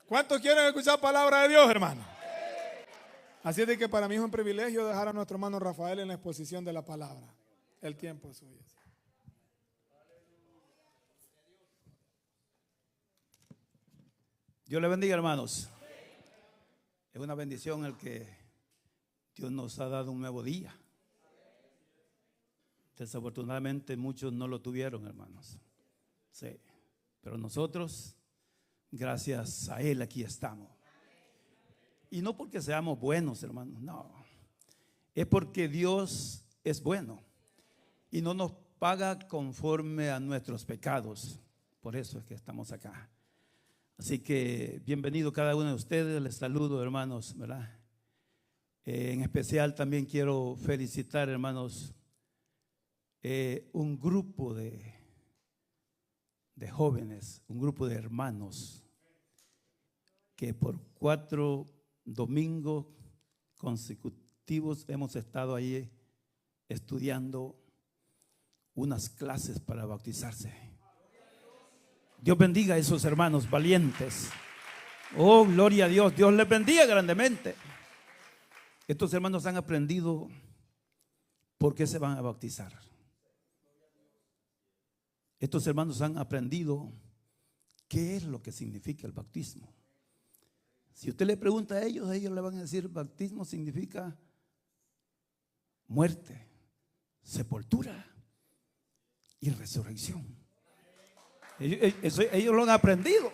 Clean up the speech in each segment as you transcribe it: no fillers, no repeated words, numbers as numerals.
¿Cuántos quieren escuchar palabra de Dios, hermano? Así es de que para mí es un privilegio dejar a nuestro hermano Rafael en la exposición de la palabra. El tiempo es suyo. Dios le bendiga, hermanos. Es una bendición el que Dios nos ha dado un nuevo día. Desafortunadamente muchos no lo tuvieron, hermanos. Sí, pero nosotros, gracias a Él, aquí estamos. Y no porque seamos buenos, hermanos, no. Es porque Dios es bueno y no nos paga conforme a nuestros pecados. Por eso es que estamos acá. Así que bienvenido cada uno de ustedes, les saludo, hermanos, ¿verdad? En especial también quiero felicitar, hermanos, un grupo de jóvenes, un grupo de hermanos que por 4 domingos consecutivos hemos estado ahí estudiando unas clases para bautizarse. Dios bendiga a esos hermanos valientes. Oh, gloria a Dios. Dios les bendiga grandemente. Estos hermanos han aprendido por qué se van a bautizar. Estos hermanos han aprendido qué es lo que significa el bautismo. Si usted le pregunta a ellos le van a decir: bautismo significa muerte, sepultura y resurrección. Ellos lo han aprendido.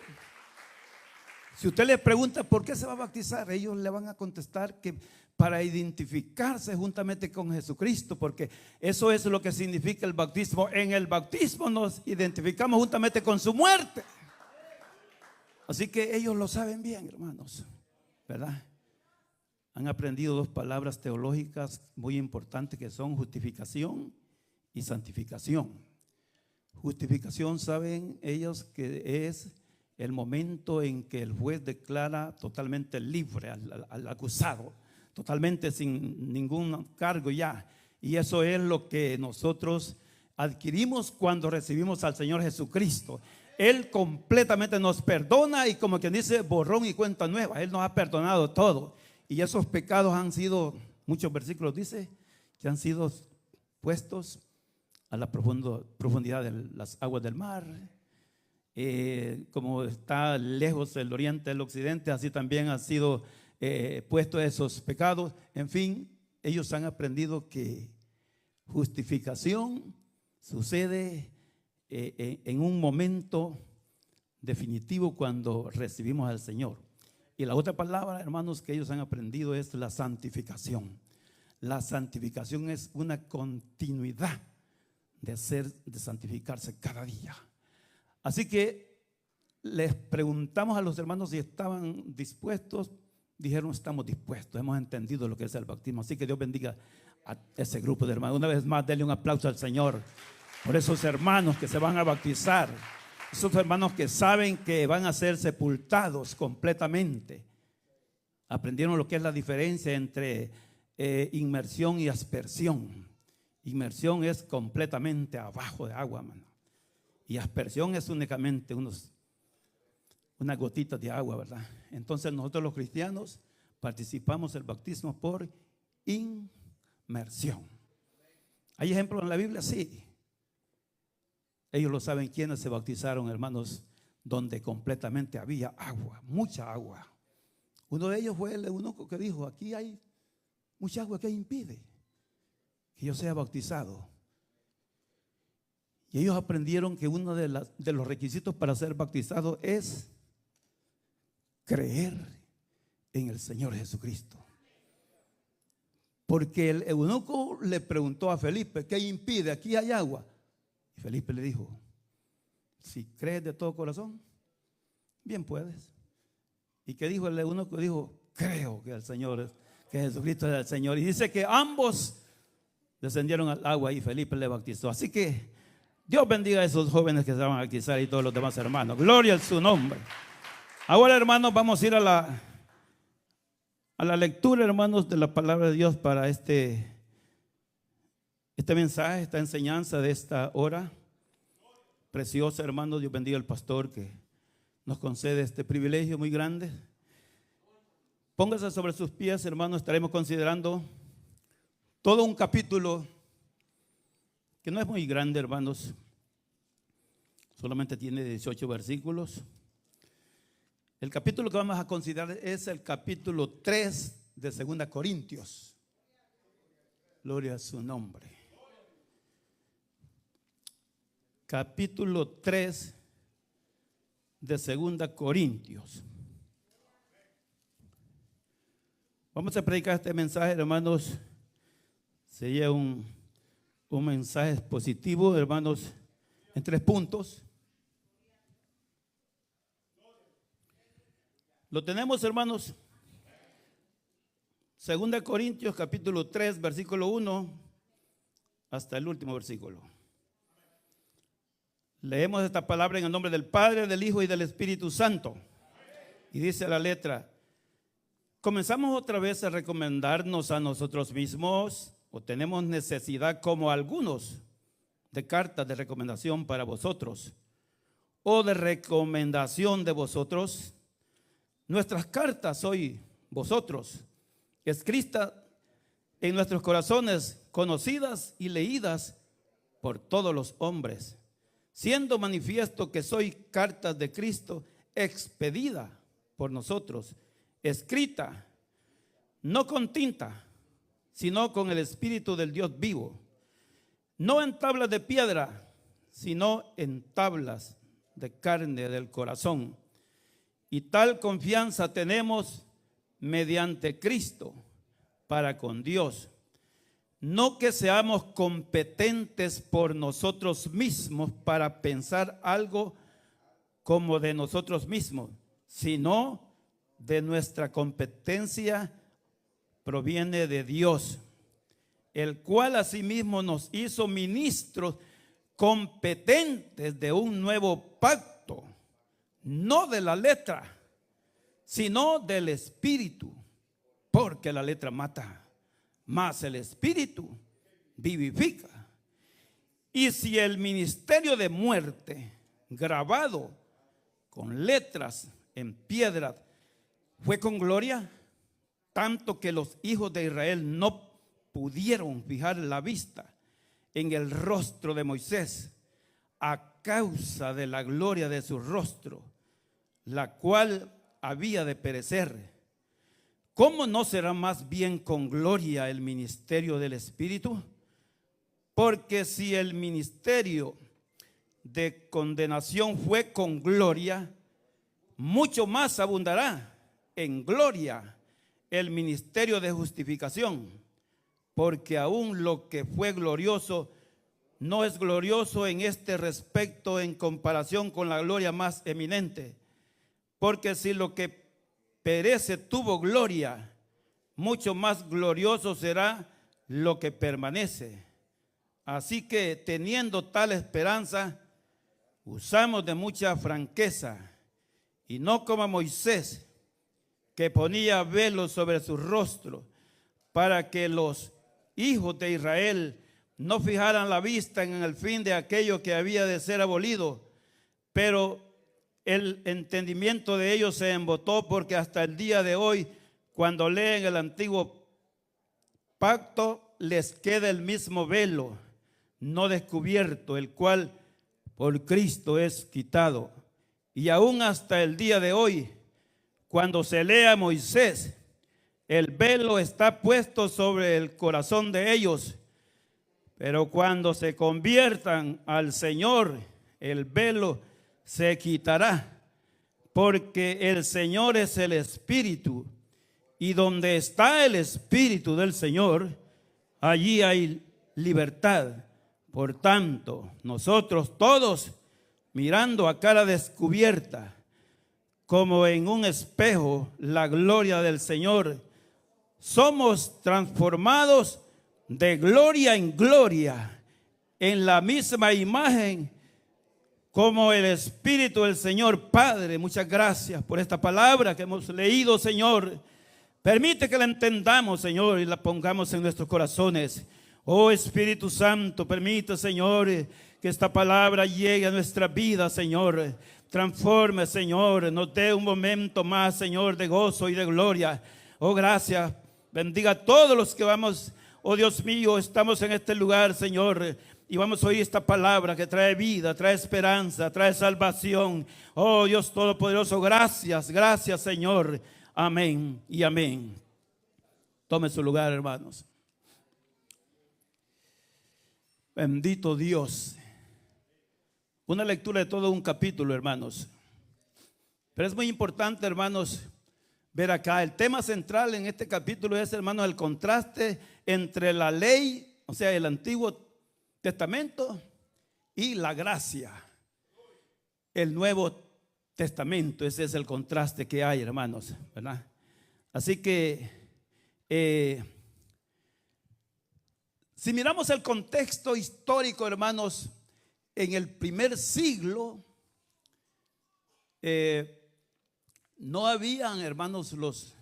Si usted les pregunta por qué se va a bautizar, ellos le van a contestar que para identificarse juntamente con Jesucristo, porque eso es lo que significa el bautismo. En el bautismo nos identificamos juntamente con su muerte. Así que ellos lo saben bien, hermanos, ¿verdad? Han aprendido 2 palabras teológicas muy importantes que son justificación y santificación. Justificación, saben ellos que es el momento en que el juez declara totalmente libre al acusado, totalmente sin ningún cargo ya. Y eso es lo que nosotros adquirimos cuando recibimos al Señor Jesucristo. Él completamente nos perdona y, como quien dice, borrón y cuenta nueva. Él nos ha perdonado todo. Y esos pecados han sido, muchos versículos dice, que han sido puestos a la profundidad de las aguas del mar. Como está lejos el oriente del occidente, así también han sido puestos esos pecados. En fin, ellos han aprendido que justificación sucede en un momento definitivo cuando recibimos al Señor. Y la otra palabra, hermanos, que ellos han aprendido es la santificación. La santificación es una continuidad de santificarse cada día. Así que les preguntamos a los hermanos si estaban dispuestos. Dijeron: estamos dispuestos, hemos entendido lo que es el bautismo. Así que Dios bendiga a ese grupo de hermanos. Una vez más, denle un aplauso al Señor por esos hermanos que se van a bautizar, esos hermanos que saben que van a ser sepultados completamente. Aprendieron lo que es la diferencia entre inmersión y aspersión. Inmersión es completamente abajo de agua, mano. Y aspersión es únicamente unas gotitas de agua, ¿verdad? Entonces nosotros los cristianos participamos del bautismo por inmersión. ¿Hay ejemplos en la Biblia? Sí. Ellos lo saben quienes se bautizaron, hermanos, donde completamente había agua, mucha agua. Uno de ellos fue el eunuco que dijo: aquí hay mucha agua que impide que yo sea bautizado. Y ellos aprendieron que uno de los requisitos para ser bautizado es creer en el Señor Jesucristo. Porque el eunuco le preguntó a Felipe: ¿qué impide? Aquí hay agua. Y Felipe le dijo: si crees de todo corazón, bien puedes. ¿Y qué dijo el eunuco? Dijo: creo que el Señor, que Jesucristo es el Señor. Y dice que ambos descendieron al agua y Felipe le bautizó. Así que Dios bendiga a esos jóvenes que se van a bautizar y todos los demás hermanos. Gloria a su nombre. Ahora, hermanos, vamos a ir a la lectura, hermanos, de la palabra de Dios para este mensaje, esta enseñanza de esta hora preciosa, hermanos. Dios bendiga al pastor que nos concede este privilegio muy grande. Póngase sobre sus pies, hermanos. Estaremos considerando todo un capítulo que no es muy grande, hermanos. Solamente tiene 18 versículos. El capítulo que vamos a considerar es el capítulo 3 de 2 Corintios. Gloria a su nombre. Capítulo 3 de 2 Corintios. Vamos a predicar este mensaje, hermanos. Sería un mensaje positivo, hermanos, en 3 puntos. ¿Lo tenemos, hermanos? 2 Corintios capítulo 3, versículo 1 hasta el último versículo. Leemos esta palabra en el nombre del Padre, del Hijo y del Espíritu Santo. Y dice la letra: ¿comenzamos otra vez a recomendarnos a nosotros mismos o tenemos necesidad, como algunos, de cartas de recomendación para vosotros o de recomendación de vosotros? Nuestras cartas sois vosotros, escritas en nuestros corazones, conocidas y leídas por todos los hombres, siendo manifiesto que sois cartas de Cristo, expedida por nosotros, escrita no con tinta, sino con el Espíritu del Dios vivo, no en tablas de piedra, sino en tablas de carne del corazón. Y tal confianza tenemos mediante Cristo para con Dios. No que seamos competentes por nosotros mismos para pensar algo como de nosotros mismos, sino de nuestra competencia proviene de Dios, el cual asimismo nos hizo ministros competentes de un nuevo pacto, no de la letra, sino del Espíritu, porque la letra mata, mas el Espíritu vivifica. Y si el ministerio de muerte, grabado con letras en piedra, fue con gloria, tanto que los hijos de Israel no pudieron fijar la vista en el rostro de Moisés a causa de la gloria de su rostro, la cual había de perecer. ¿Cómo no será más bien con gloria el ministerio del Espíritu? Porque si el ministerio de condenación fue con gloria, mucho más abundará en gloria el ministerio de justificación, porque aún lo que fue glorioso no es glorioso en este respecto en comparación con la gloria más eminente. Porque si lo que perece tuvo gloria, mucho más glorioso será lo que permanece. Así que teniendo tal esperanza, usamos de mucha franqueza, y no como Moisés, que ponía velo sobre su rostro, para que los hijos de Israel no fijaran la vista en el fin de aquello que había de ser abolido. Pero el entendimiento de ellos se embotó, porque hasta el día de hoy, cuando leen el antiguo pacto, les queda el mismo velo no descubierto, el cual por Cristo es quitado. Y aún hasta el día de hoy, cuando se lee a Moisés, el velo está puesto sobre el corazón de ellos. Pero cuando se conviertan al Señor, el velo se quitará, porque el Señor es el Espíritu, y donde está el Espíritu del Señor, allí hay libertad. Por tanto, nosotros todos, mirando a cara descubierta, como en un espejo, la gloria del Señor, somos transformados de gloria en gloria, en la misma imagen, como el Espíritu del Señor. Padre, muchas gracias por esta palabra que hemos leído, Señor. Permite que la entendamos, Señor, y la pongamos en nuestros corazones. Oh Espíritu Santo, permite, Señor, que esta palabra llegue a nuestra vida, Señor. transforme, Señor, nos dé un momento más, Señor, de gozo y de gloria. Oh, gracias. Bendiga a todos los que vamos, oh Dios mío, estamos en este lugar, Señor, y vamos a oír esta palabra que trae vida, trae esperanza, trae salvación. Oh Dios Todopoderoso, gracias, gracias, Señor. Amén y amén. Tome su lugar, hermanos. Bendito Dios. Una lectura de todo un capítulo, hermanos. Pero es muy importante, hermanos, ver acá. El tema central en este capítulo es, hermanos, el contraste entre la ley, o sea, el Antiguo Testamento, y la gracia, el Nuevo Testamento. Ese es el contraste que hay, hermanos, ¿verdad? Así que si miramos el contexto histórico, hermanos, en el primer siglo no habían, hermanos, los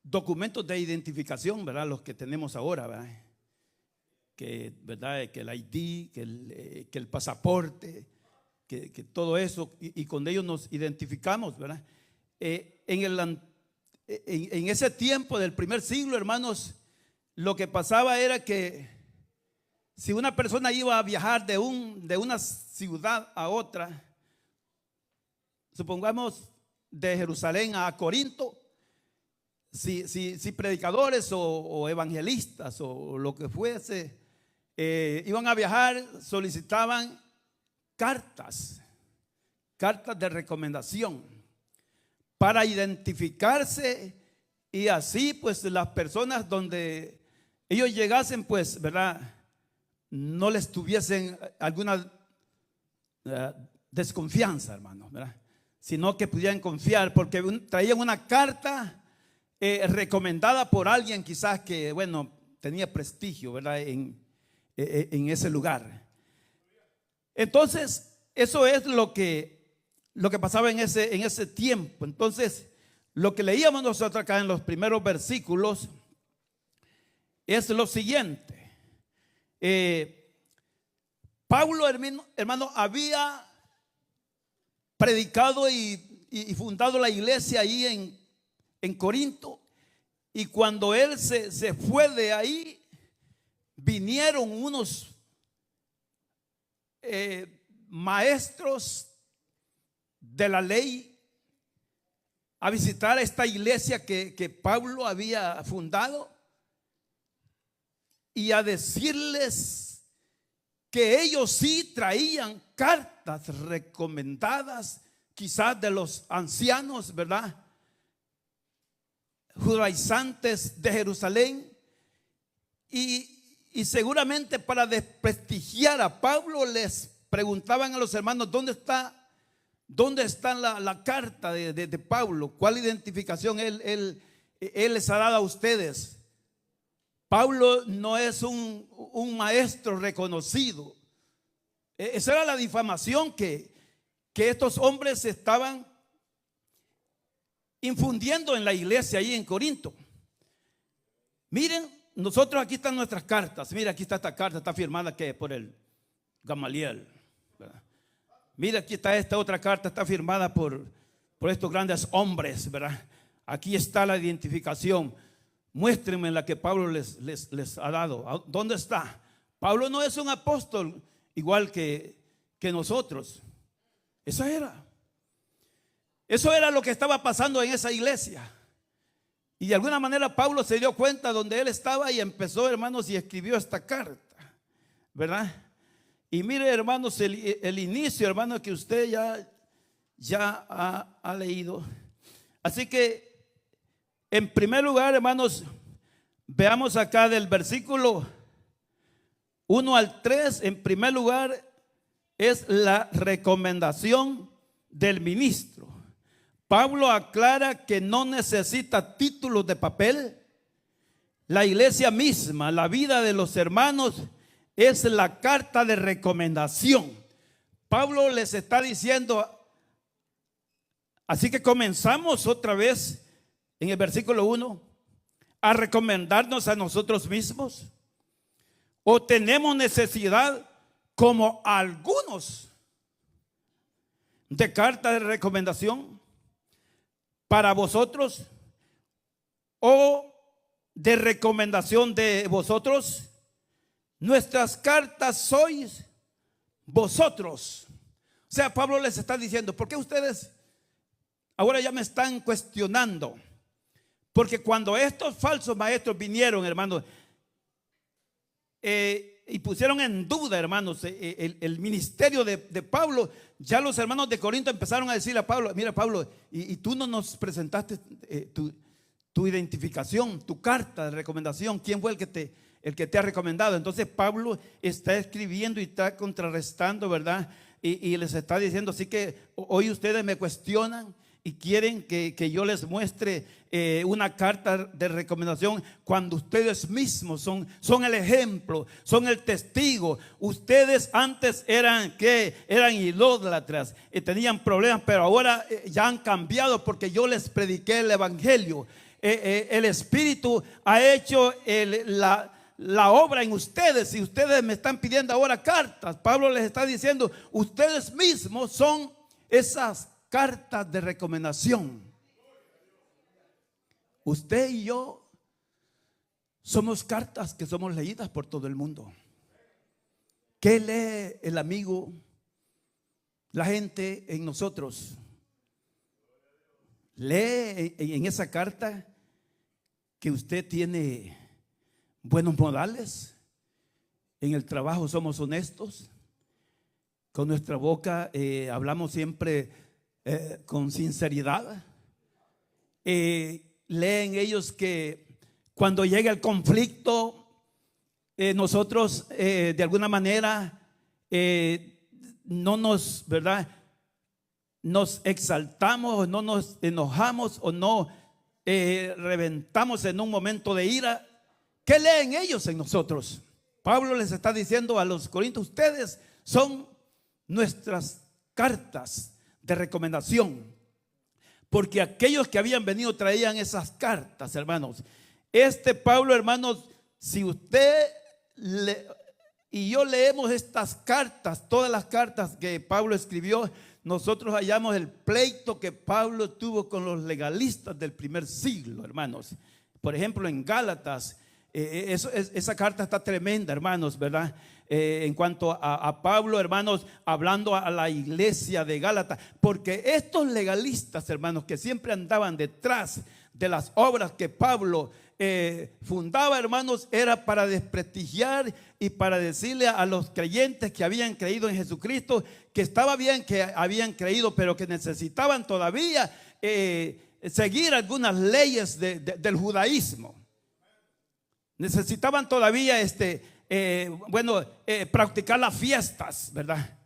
documentos de identificación, ¿verdad? Los que tenemos ahora, ¿verdad? ¿Verdad? Que el ID, que el pasaporte, que todo eso, y con ellos nos identificamos, ¿verdad? En ese tiempo del primer siglo, hermanos, lo que pasaba era que si una persona iba a viajar de una ciudad a otra, supongamos de Jerusalén a Corinto, si predicadores o evangelistas o lo que fuese iban a viajar, solicitaban cartas de recomendación para identificarse, y así pues las personas donde ellos llegasen, pues, ¿verdad?, no les tuviesen alguna desconfianza, hermanos, ¿verdad?, sino que pudieran confiar, porque traían una carta recomendada por alguien quizás que, bueno, tenía prestigio, ¿verdad?, en ese lugar. Entonces, eso es lo que pasaba en ese tiempo. Entonces, lo que leíamos nosotros acá en los primeros versículos es lo siguiente. Pablo, hermano, había predicado y fundado la iglesia ahí en Corinto, y cuando él se fue de ahí, vinieron unos maestros de la ley a visitar esta iglesia que Pablo había fundado, y a decirles que ellos sí traían cartas recomendadas, quizás de los ancianos, ¿verdad?, judaizantes de Jerusalén, y seguramente para desprestigiar a Pablo les preguntaban a los hermanos: ¿dónde está la carta de Pablo? ¿Cuál identificación él les ha dado a ustedes? Pablo no es un maestro reconocido. Esa era la difamación que estos hombres estaban infundiendo en la iglesia ahí en Corinto. Miren, nosotros aquí están nuestras cartas. Mira, aquí está esta carta, está firmada que por el Gamaliel, ¿verdad? Mira, aquí está esta otra carta, está firmada por estos grandes hombres, ¿verdad? Aquí está la identificación. Muéstrenme la que Pablo les ha dado. ¿Dónde está? Pablo no es un apóstol igual que nosotros. Eso era lo que estaba pasando en esa iglesia. Y de alguna manera Pablo se dio cuenta donde él estaba y empezó, hermanos, y escribió esta carta, ¿verdad? Y mire, hermanos, el inicio, hermanos, que usted ya ha leído. Así que, en primer lugar, hermanos, veamos acá del versículo 1 al 3. En primer lugar es la recomendación del ministro. Pablo aclara que no necesita títulos de papel. La iglesia misma, la vida de los hermanos, es la carta de recomendación. Pablo les está diciendo, así que comenzamos otra vez en el versículo 1 a recomendarnos a nosotros mismos, o tenemos necesidad como algunos de carta de recomendación para vosotros o de recomendación de vosotros? Nuestras cartas sois vosotros. O sea, Pablo les está diciendo, ¿por qué ustedes ahora ya me están cuestionando? Porque cuando estos falsos maestros vinieron, hermanos, y pusieron en duda, hermanos, el ministerio de Pablo, ya los hermanos de Corinto empezaron a decirle a Pablo: mira, Pablo, y tú no nos presentaste tu identificación, tu carta de recomendación. ¿Quién fue el que te ha recomendado? Entonces Pablo está escribiendo y está contrarrestando, ¿verdad? Y les está diciendo: así que hoy ustedes me cuestionan y quieren que yo les muestre una carta de recomendación, cuando ustedes mismos son el ejemplo, son el testigo. Ustedes antes eran idólatras y tenían problemas, pero ahora ya han cambiado, porque yo les prediqué el evangelio. El Espíritu ha hecho la obra en ustedes, y ustedes me están pidiendo ahora cartas. Pablo les está diciendo: ustedes mismos son esas cartas de recomendación. Usted y yo somos cartas que somos leídas por todo el mundo. ¿Qué lee el amigo, la gente en nosotros? Lee en esa carta que usted tiene buenos modales, en el trabajo somos honestos, con nuestra boca hablamos siempre con sinceridad. Leen ellos que cuando llega el conflicto, nosotros de alguna manera no nos, ¿verdad?, nos exaltamos, no nos enojamos o no reventamos en un momento de ira. ¿Qué leen ellos en nosotros? Pablo les está diciendo a los corintios: ustedes son nuestras cartas de recomendación. Porque aquellos que habían venido traían esas cartas, hermanos. Pablo, hermanos, si usted y yo leemos estas cartas, todas las cartas que Pablo escribió, nosotros hallamos el pleito que Pablo tuvo con los legalistas del primer siglo, hermanos. Por ejemplo, en Gálatas, esa carta está tremenda, hermanos, ¿verdad? En cuanto a Pablo, hermanos, hablando a la iglesia de Gálatas, porque estos legalistas, hermanos, que siempre andaban detrás de las obras que Pablo fundaba, hermanos, era para desprestigiar y para decirle a los creyentes que habían creído en Jesucristo que estaba bien que habían creído, pero que necesitaban todavía seguir algunas leyes del judaísmo. Necesitaban todavía practicar las fiestas, ¿verdad?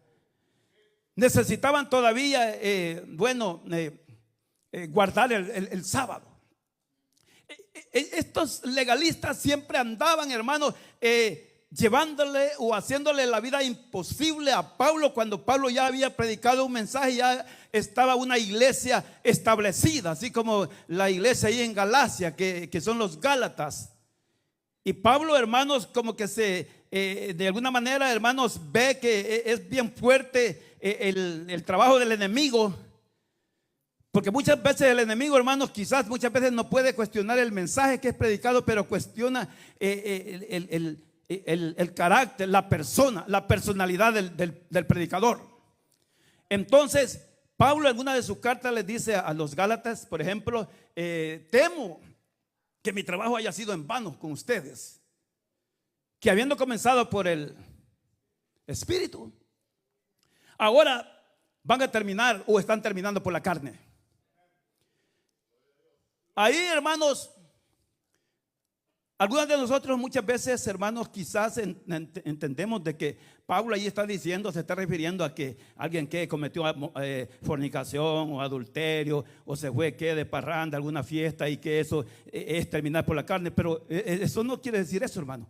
Necesitaban todavía guardar el sábado. Estos legalistas siempre andaban, hermanos, llevándole o haciéndole la vida imposible a Pablo, cuando Pablo ya había predicado un mensaje, ya estaba una iglesia establecida, así como la iglesia ahí en Galacia, que son los Gálatas. Y Pablo, hermanos, como que de alguna manera, hermanos, ve que es bien fuerte el trabajo del enemigo. Porque muchas veces el enemigo, hermanos, quizás muchas veces no puede cuestionar el mensaje que es predicado, pero cuestiona el carácter, la personalidad del predicador. Entonces, Pablo en una de sus cartas les dice a los Gálatas, por ejemplo: temo que mi trabajo haya sido en vano con ustedes, que habiendo comenzado por el Espíritu, ahora van a terminar o están terminando por la carne. Ahí, hermanos, algunos de nosotros muchas veces, hermanos, quizás entendemos de que Pablo ahí está diciendo, se está refiriendo a que alguien que cometió fornicación o adulterio o se fue de parranda, alguna fiesta, y que eso es terminar por la carne. Pero eso no quiere decir eso, hermano.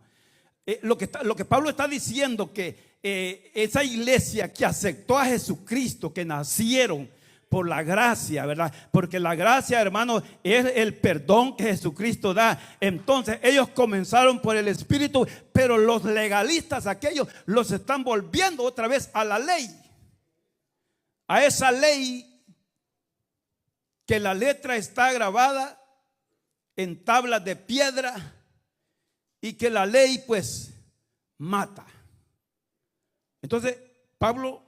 Lo que Pablo está diciendo, que esa iglesia que aceptó a Jesucristo, que nacieron por la gracia, ¿verdad? Porque la gracia, hermano, es el perdón que Jesucristo da. Entonces ellos comenzaron por el Espíritu, pero los legalistas, aquellos, los están volviendo otra vez a la ley, a esa ley que la letra está grabada en tablas de piedra y que la ley pues mata. Entonces Pablo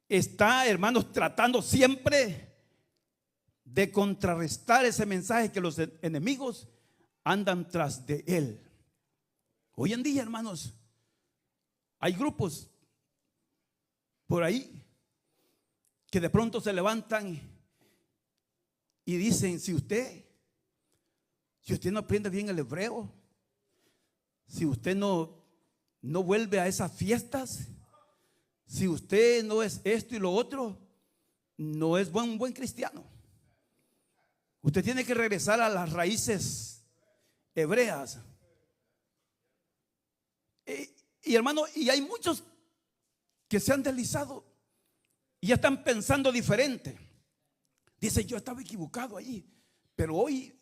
está, hermanos, tratando siempre de contrarrestar ese mensaje que los enemigos andan tras de él. Hoy en día, hermanos, hay grupos por ahí que de pronto se levantan y dicen: si usted no aprende bien el hebreo, si usted no vuelve a esas fiestas, si usted no es esto y lo otro, no es un buen cristiano. Usted tiene que regresar a las raíces hebreas. Y hermano, y hay muchos que se han deslizado y ya están pensando diferente. Dice: yo estaba equivocado allí, pero hoy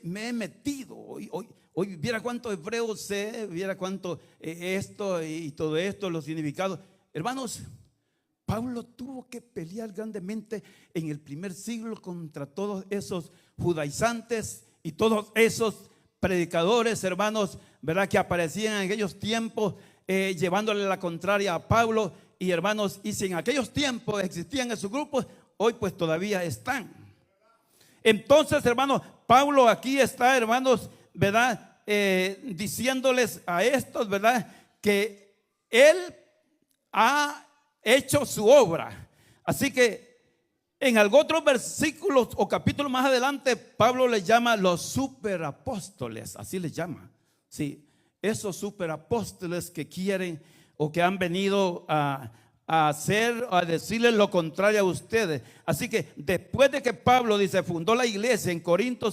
me he metido. Hoy viera cuánto hebreo sé, viera cuánto esto y todo esto, los significados. Hermanos, Pablo tuvo que pelear grandemente en el primer siglo contra todos esos judaizantes y todos esos predicadores, hermanos, ¿verdad?, que aparecían en aquellos tiempos llevándole la contraria a Pablo. Y hermanos, y si en aquellos tiempos existían esos grupos, hoy pues todavía están. Entonces, hermanos, Pablo aquí está, hermanos, ¿verdad?, diciéndoles a estos, ¿verdad?, que él ha hecho su obra. Así que en algunos otros versículos o capítulos más adelante, Pablo les llama los superapóstoles, así les llama. Sí, esos superapóstoles que quieren o que han venido a decirles lo contrario a ustedes. Así que después de que Pablo, dice, fundó la iglesia en Corinto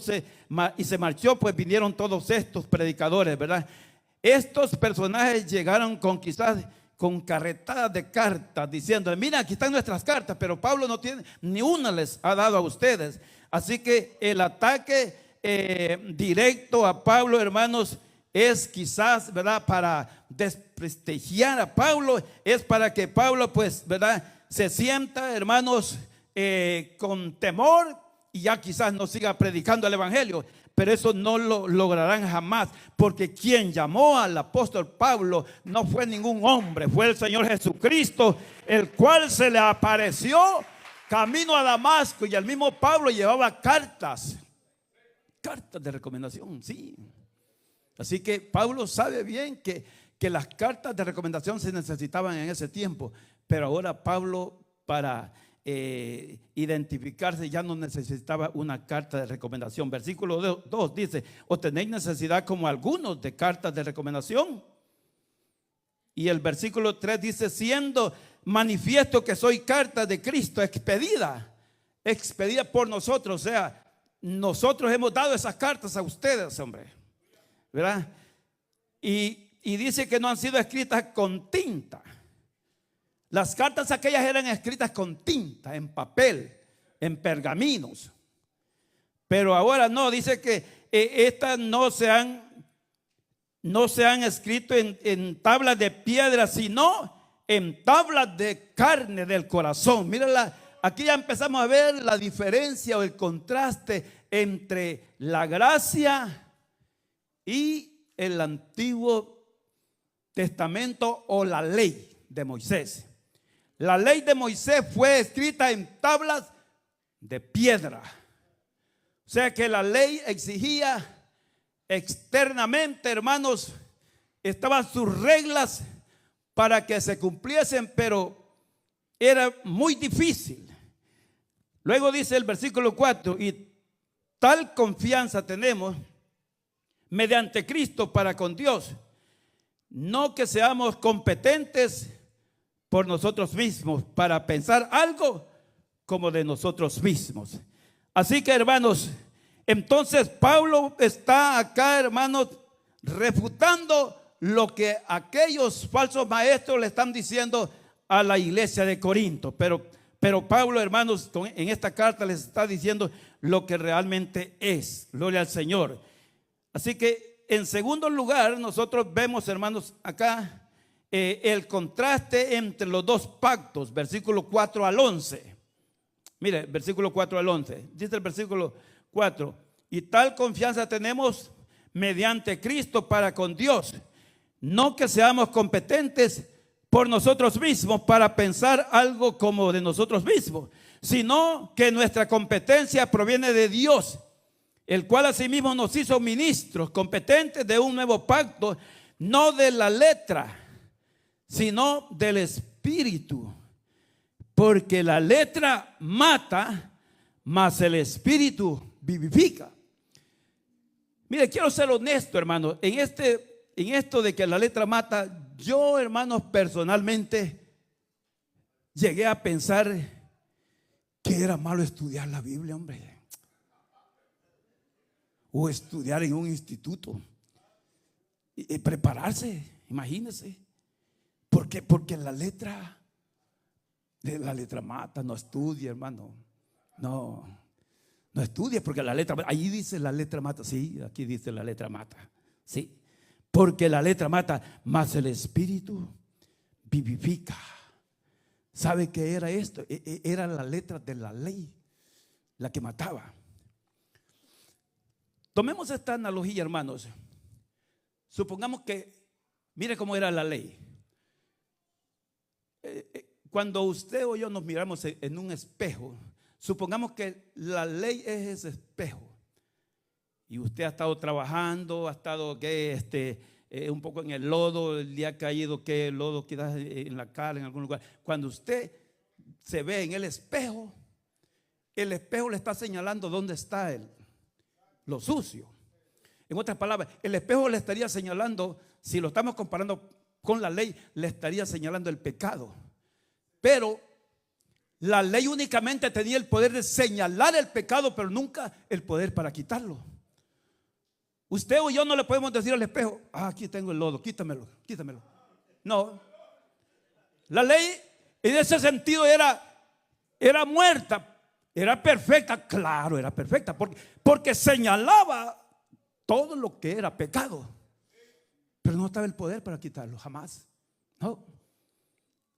y se marchó, pues vinieron todos estos predicadores, ¿verdad? Estos personajes llegaron quizás con carretadas de cartas diciendo: mira, aquí están nuestras cartas, pero Pablo no tiene, ni una les ha dado a ustedes. Así que el ataque directo a Pablo, hermanos, es quizás, ¿verdad?, para desprestigiar a Pablo, es para que Pablo, pues, ¿verdad?, se sienta, hermanos, con temor y ya quizás no siga predicando el evangelio. Pero eso no lo lograrán jamás, porque quien llamó al apóstol Pablo no fue ningún hombre, fue el Señor Jesucristo, el cual se le apareció camino a Damasco, y el mismo Pablo llevaba cartas de recomendación, sí. Así que Pablo sabe bien que las cartas de recomendación se necesitaban en ese tiempo, pero ahora Pablo, para identificarse, ya no necesitaba una carta de recomendación. Versículo 2 dice: ¿o tenéis necesidad como algunos de cartas de recomendación? Y el versículo 3 dice: siendo manifiesto que soy carta de Cristo expedida por nosotros. O sea, nosotros hemos dado esas cartas a ustedes, hombre, ¿verdad? Y dice que no han sido escritas con tinta. Las cartas aquellas eran escritas con tinta, en papel, en pergaminos. Pero ahora no, dice que estas no se han escrito en tablas de piedra, sino en tablas de carne del corazón. Mírala, aquí ya empezamos a ver la diferencia o el contraste entre la gracia y el Antiguo Testamento o la ley de Moisés. La ley de Moisés fue escrita en tablas de piedra. O sea que la ley exigía externamente, hermanos, estaban sus reglas para que se cumpliesen, pero era muy difícil. Luego dice el versículo 4: y tal confianza tenemos mediante Cristo para con Dios, no que seamos competentes por nosotros mismos para pensar algo como de nosotros mismos. Así que, hermanos, entonces Pablo está acá, hermanos, refutando lo que aquellos falsos maestros le están diciendo a la iglesia de Corinto. Pero Pablo, hermanos, en esta carta les está diciendo lo que realmente es. Gloria al Señor. Así que, en segundo lugar, nosotros vemos, hermanos, acá el contraste entre los dos pactos, versículo 4 al 11. Mire, versículo 4 al 11. Dice el versículo 4: y tal confianza tenemos mediante Cristo para con Dios, no que seamos competentes por nosotros mismos para pensar algo como de nosotros mismos, sino que nuestra competencia proviene de Dios, el cual asimismo nos hizo ministros competentes de un nuevo pacto, no de la letra, sino del Espíritu. Porque la letra mata, mas el Espíritu vivifica. Mire, quiero ser honesto, hermano. En esto de que la letra mata, yo, hermanos, personalmente llegué a pensar que era malo estudiar la Biblia, hombre, o estudiar en un instituto y prepararse, imagínense. ¿Por qué? Porque la letra mata. No estudie, hermano. No estudie, porque la letra, ahí dice la letra mata. Sí, aquí dice la letra mata. Sí, porque la letra mata, mas el Espíritu vivifica. ¿Sabe qué era esto? Era la letra de la ley la que mataba. Tomemos esta analogía, hermanos. Supongamos que, mire cómo era la ley. Cuando usted o yo nos miramos en un espejo, supongamos que la ley es ese espejo, y usted ha estado trabajando, ha estado un poco en el lodo, le ha caído el lodo quizás en la cara, en algún lugar. Cuando usted se ve en el espejo le está señalando dónde está lo sucio. En otras palabras, el espejo le estaría señalando, si lo estamos comparando con la ley, le estaría señalando el pecado. Pero la ley únicamente tenía el poder de señalar el pecado, pero nunca el poder para quitarlo. Usted o yo no le podemos decir al espejo: aquí tengo el lodo, quítamelo. No. La ley en ese sentido era muerta, era perfecta. Claro, era perfecta, porque señalaba todo lo que era pecado, pero no estaba el poder para quitarlo, jamás. No.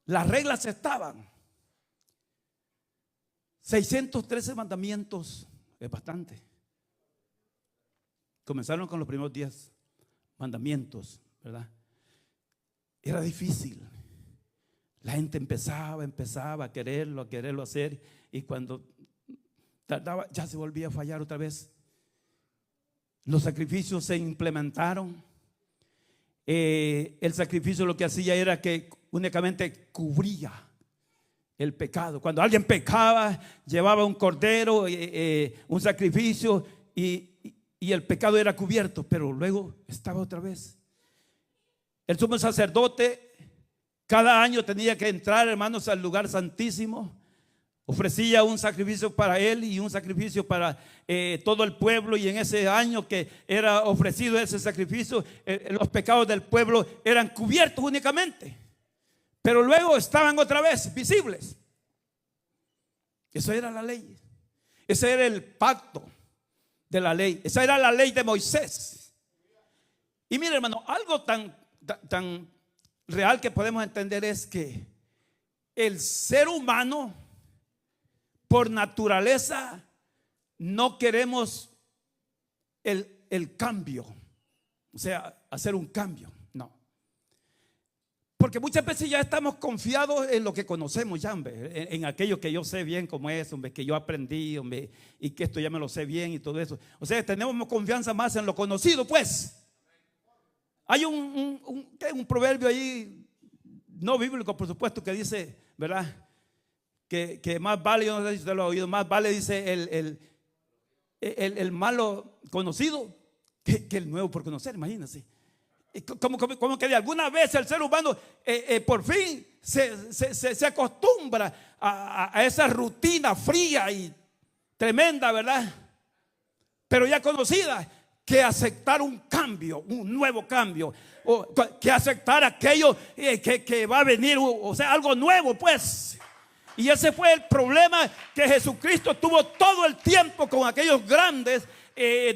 Las reglas estaban. 613 mandamientos es bastante. Comenzaron con los primeros 10 mandamientos, ¿verdad? Era difícil. La gente empezaba a quererlo hacer, y cuando tardaba ya se volvía a fallar otra vez. Los sacrificios se implementaron. El sacrificio lo que hacía era que únicamente cubría el pecado. Cuando alguien pecaba, llevaba un cordero, un sacrificio, y el pecado era cubierto, pero luego estaba otra vez. El sumo sacerdote cada año tenía que entrar, hermanos, al lugar santísimo. Ofrecía un sacrificio para él y un sacrificio para todo el pueblo, y en ese año que era ofrecido ese sacrificio, los pecados del pueblo eran cubiertos únicamente, pero luego estaban otra vez visibles. Eso era la ley. Ese era el pacto de la ley. Esa era la ley de Moisés. Y mire, hermano, algo tan real que podemos entender es que el ser humano, por naturaleza, no queremos el cambio, o sea, hacer un cambio. No, porque muchas veces ya estamos confiados en lo que conocemos ya, hombre, en aquello que yo sé bien como es, hombre, que yo aprendí, hombre, y que esto ya me lo sé bien y todo eso. O sea, tenemos confianza más en lo conocido, pues. Hay un proverbio ahí, no bíblico por supuesto, que dice, ¿verdad?, que más vale, yo no sé si usted lo ha oído, más vale, dice, el malo conocido que el nuevo por conocer. Imagínense. Como que de alguna vez el ser humano por fin se acostumbra a esa rutina fría y tremenda, ¿verdad?, pero ya conocida, que aceptar un cambio, un nuevo cambio, o que aceptar aquello que va a venir, o sea, algo nuevo, pues. Y ese fue el problema que Jesucristo tuvo todo el tiempo con aquellos grandes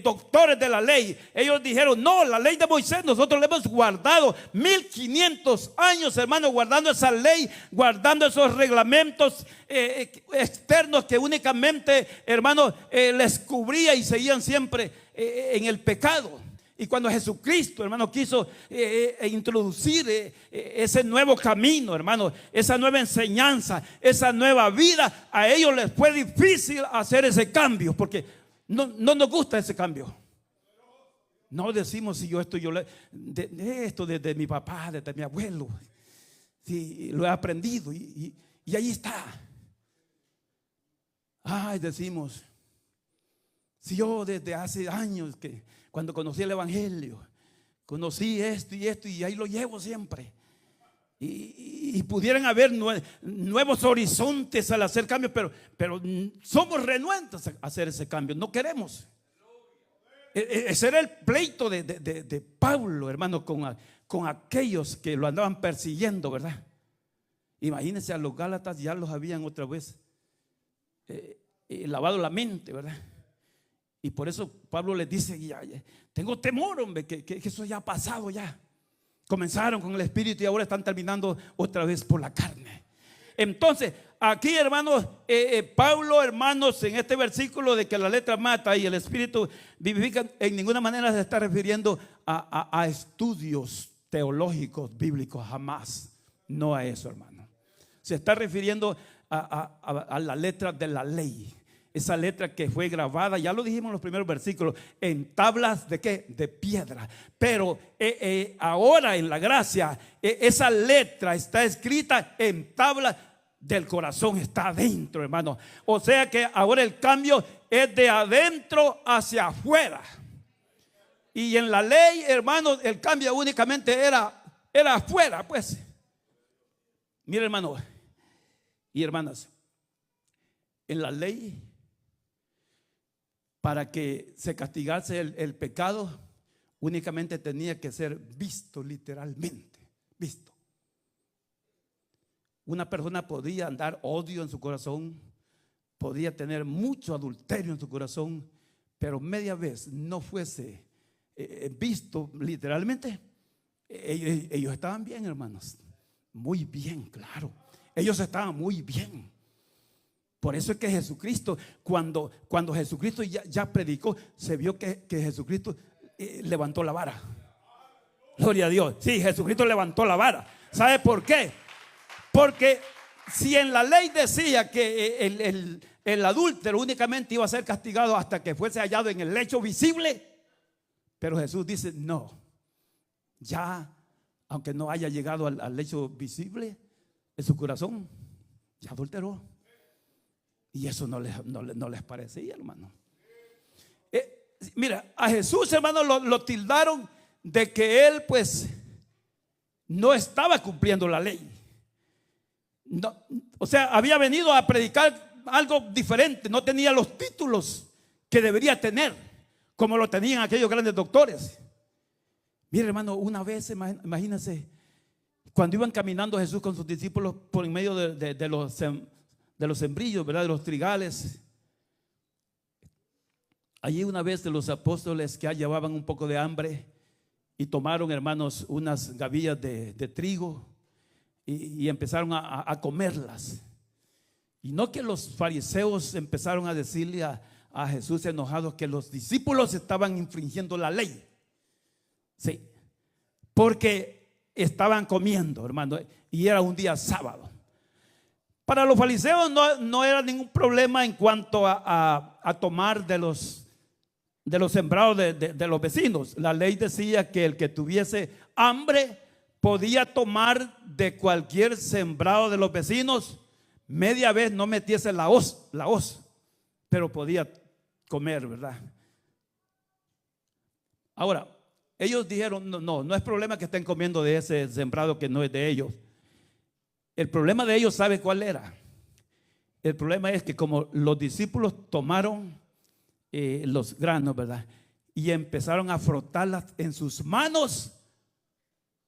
doctores de la ley. Ellos dijeron: no, la ley de Moisés nosotros la hemos guardado 1500 años, hermano, guardando esa ley, guardando esos reglamentos externos que únicamente, hermano, les cubría y seguían siempre en el pecado. Y cuando Jesucristo, hermano, quiso introducir ese nuevo camino, hermano, esa nueva enseñanza, esa nueva vida, a ellos les fue difícil hacer ese cambio, porque no nos gusta ese cambio. No decimos: si yo esto, esto desde mi papá, desde mi abuelo, sí, lo he aprendido y ahí está. Ay, decimos: si yo desde hace años, que cuando conocí el evangelio, conocí esto y ahí lo llevo siempre. Y pudieran haber nuevos horizontes al hacer cambios, pero somos renuentes a hacer ese cambio. No queremos. Ese era el pleito de Pablo, hermano, con aquellos que lo andaban persiguiendo, ¿verdad? Imagínense, a los Gálatas ya los habían otra vez lavado la mente, ¿verdad? Y por eso Pablo les dice: ya, tengo temor, hombre, que eso ya ha pasado ya. Comenzaron con el espíritu y ahora están terminando otra vez por la carne. Entonces, aquí, hermanos, Pablo, hermanos, en este versículo de que la letra mata y el espíritu vivifica, en ninguna manera se está refiriendo a estudios teológicos bíblicos, jamás. No a eso, hermano. Se está refiriendo a la letra de la ley. Esa letra que fue grabada, ya lo dijimos en los primeros versículos, en tablas de ¿qué? De piedra. Pero ahora en la gracia, esa letra está escrita en tablas del corazón, está adentro, hermano. O sea que ahora el cambio es de adentro hacia afuera. Y en la ley, hermano, el cambio únicamente era afuera, pues. Mira, hermano y hermanas, en la ley, para que se castigase el pecado, únicamente tenía que ser visto, literalmente visto. Una persona podía andar odio en su corazón, podía tener mucho adulterio en su corazón, pero media vez no fuese visto literalmente, ellos estaban bien, hermanos. Muy bien, claro. Ellos estaban muy bien. Por eso es que Jesucristo, cuando Jesucristo ya predicó, se vio que Jesucristo levantó la vara. Gloria a Dios. Sí, Jesucristo levantó la vara. ¿Sabe por qué? Porque si en la ley decía que el adúltero únicamente iba a ser castigado hasta que fuese hallado en el lecho visible, pero Jesús dice: no, ya, aunque no haya llegado al lecho visible en su corazón, ya adulteró. Y eso no les parecía, hermano. Mira, a Jesús, hermano, lo tildaron de que él, pues, no estaba cumpliendo la ley. No, o sea, había venido a predicar algo diferente. No tenía los títulos que debería tener, como lo tenían aquellos grandes doctores. Mira, hermano, una vez, imagínense, cuando iban caminando Jesús con sus discípulos por en medio de los sembrillos, ¿verdad? De los trigales. Allí una vez de los apóstoles que llevaban un poco de hambre y tomaron, hermanos, unas gavillas de trigo y empezaron a comerlas. Y no que los fariseos empezaron a decirle a Jesús enojados que los discípulos estaban infringiendo la ley. Sí, porque estaban comiendo, hermano, y era un día sábado. Para los fariseos no era ningún problema en cuanto a tomar de los sembrados de los vecinos. La ley decía que el que tuviese hambre podía tomar de cualquier sembrado de los vecinos, media vez no metiese la hoz, pero podía comer, ¿verdad? Ahora, ellos dijeron: no es problema que estén comiendo de ese sembrado que no es de ellos. El problema de ellos, ¿sabe cuál era? El problema es que como los discípulos tomaron los granos, ¿verdad? Y empezaron a frotarlas en sus manos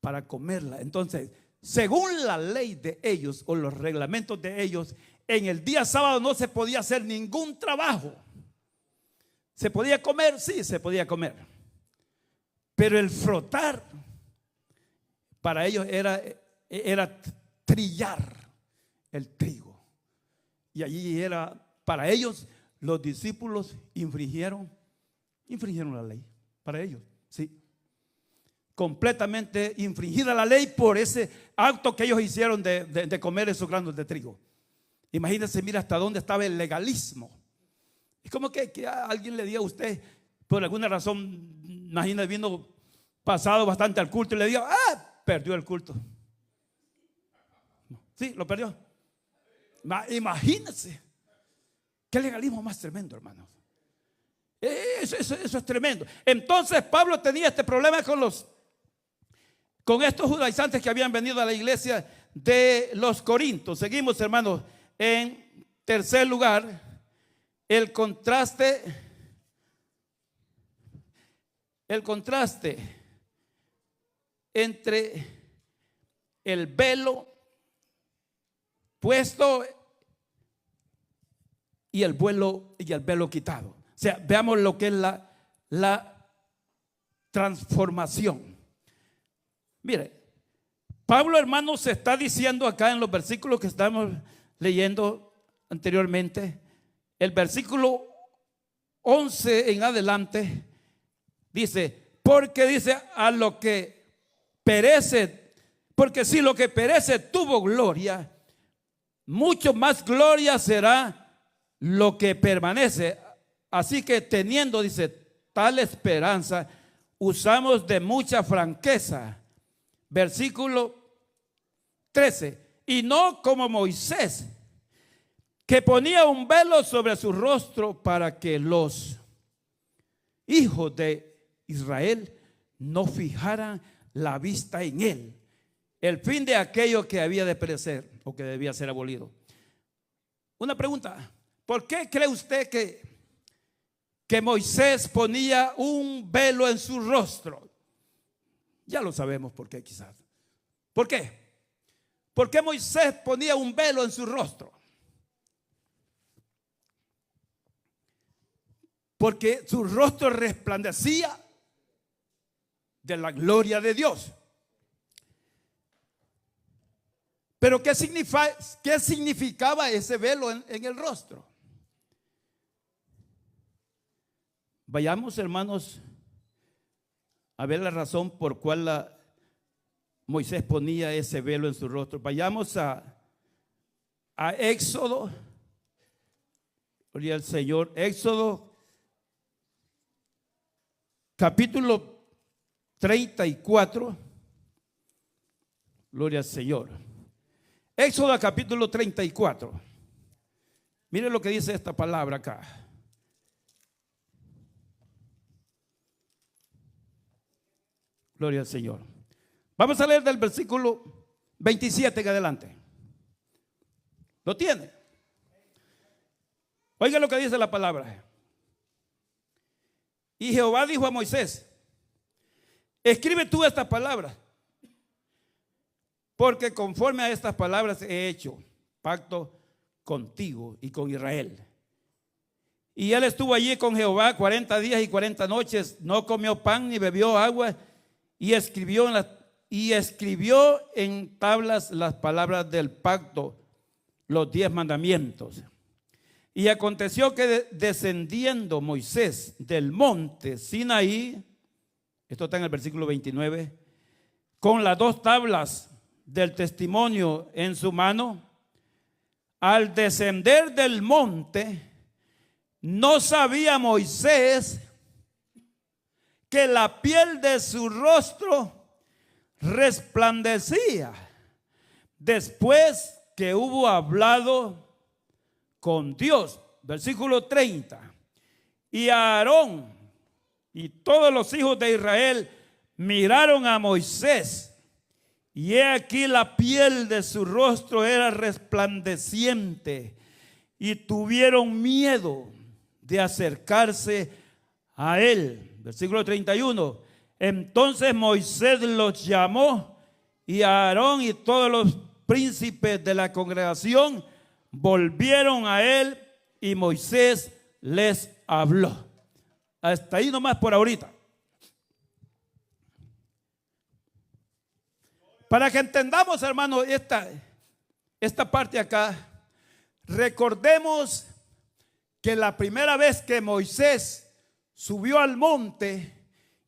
para comerla. Entonces, según la ley de ellos o los reglamentos de ellos, en el día sábado no se podía hacer ningún trabajo. ¿Se podía comer? Sí, se podía comer. Pero el frotar para ellos era trillar el trigo. Y allí era, para ellos, los discípulos infringieron la ley. Para ellos, sí. Completamente infringida la ley por ese acto que ellos hicieron de comer esos granos de trigo. Imagínense, mira hasta dónde estaba el legalismo. Es como que alguien le diga a usted, por alguna razón, imagínate, vino pasado bastante al culto y le diga, perdió el culto. Sí, lo perdió. Imagínense, qué legalismo más tremendo, hermanos. Eso es tremendo. Entonces Pablo tenía este problema con estos judaizantes que habían venido a la iglesia de los Corintios. Seguimos, hermanos. En tercer lugar, el contraste entre el velo puesto y el velo quitado. O sea, veamos lo que es la transformación. Mire, Pablo, hermanos, se está diciendo acá en los versículos que estamos leyendo anteriormente, el versículo 11 en adelante, dice, porque dice a lo que perece, porque si lo que perece tuvo gloria, mucho más gloria será lo que permanece. Así que teniendo, dice, tal esperanza, usamos de mucha franqueza. Versículo 13. Y no como Moisés, que ponía un velo sobre su rostro para que los hijos de Israel no fijaran la vista en él, el fin de aquello que había de perecer o que debía ser abolido. Una pregunta: ¿por qué cree usted que Moisés ponía un velo en su rostro? Ya lo sabemos por qué, quizás. ¿Por qué? ¿Por qué Moisés ponía un velo en su rostro? Porque su rostro resplandecía de la gloria de Dios. Pero ¿qué significaba ese velo en el rostro? Vayamos, hermanos, a ver la razón por cual Moisés ponía ese velo en su rostro. Vayamos a Éxodo. Gloria al Señor. Éxodo capítulo 34. Gloria al Señor. Éxodo capítulo 34. Mire lo que dice esta palabra acá. Gloria al Señor. Vamos a leer del versículo 27 en adelante. ¿Lo tiene? Oiga lo que dice la palabra. Y Jehová dijo a Moisés: escribe tú estas palabras, porque conforme a estas palabras he hecho pacto contigo y con Israel. Y él estuvo allí con Jehová 40 días y 40 noches, no comió pan ni bebió agua, y escribió en tablas las palabras del pacto, los 10 mandamientos. Y aconteció que descendiendo Moisés del monte Sinaí, esto está en el versículo 29, con las 2 tablas del testimonio en su mano, al descender del monte, no sabía Moisés que la piel de su rostro resplandecía después que hubo hablado con Dios. Versículo 30. Y Aarón y todos los hijos de Israel miraron a Moisés, y he aquí la piel de su rostro era resplandeciente, y tuvieron miedo de acercarse a él. Versículo 31. Entonces Moisés los llamó, y Aarón y todos los príncipes de la congregación volvieron a él, y Moisés les habló. Hasta ahí nomás por ahorita. Para que entendamos, hermano, esta parte acá, recordemos que la primera vez que Moisés subió al monte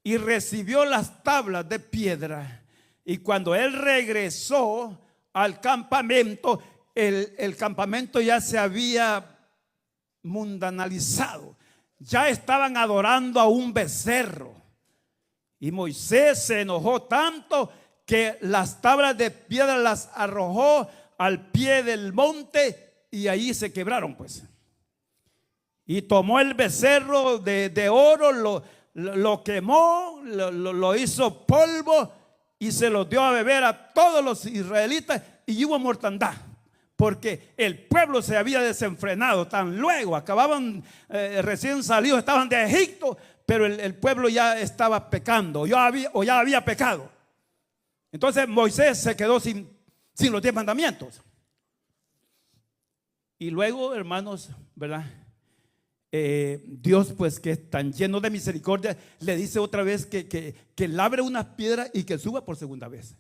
y recibió las tablas de piedra, y cuando él regresó al campamento, el campamento ya se había mundanalizado, ya estaban adorando a un becerro, y Moisés se enojó tanto que las tablas de piedra las arrojó al pie del monte y ahí se quebraron, pues. Y tomó el becerro de oro, lo quemó, lo hizo polvo y se lo dio a beber a todos los israelitas, y hubo mortandad porque el pueblo se había desenfrenado. Tan luego acababan recién salidos, estaban de Egipto, pero el pueblo ya estaba pecando o ya había pecado. Entonces Moisés se quedó sin los 10 mandamientos. Y luego, hermanos, ¿verdad? Dios, pues, que es tan lleno de misericordia, le dice otra vez que labre unas piedras y que suba por segunda vez.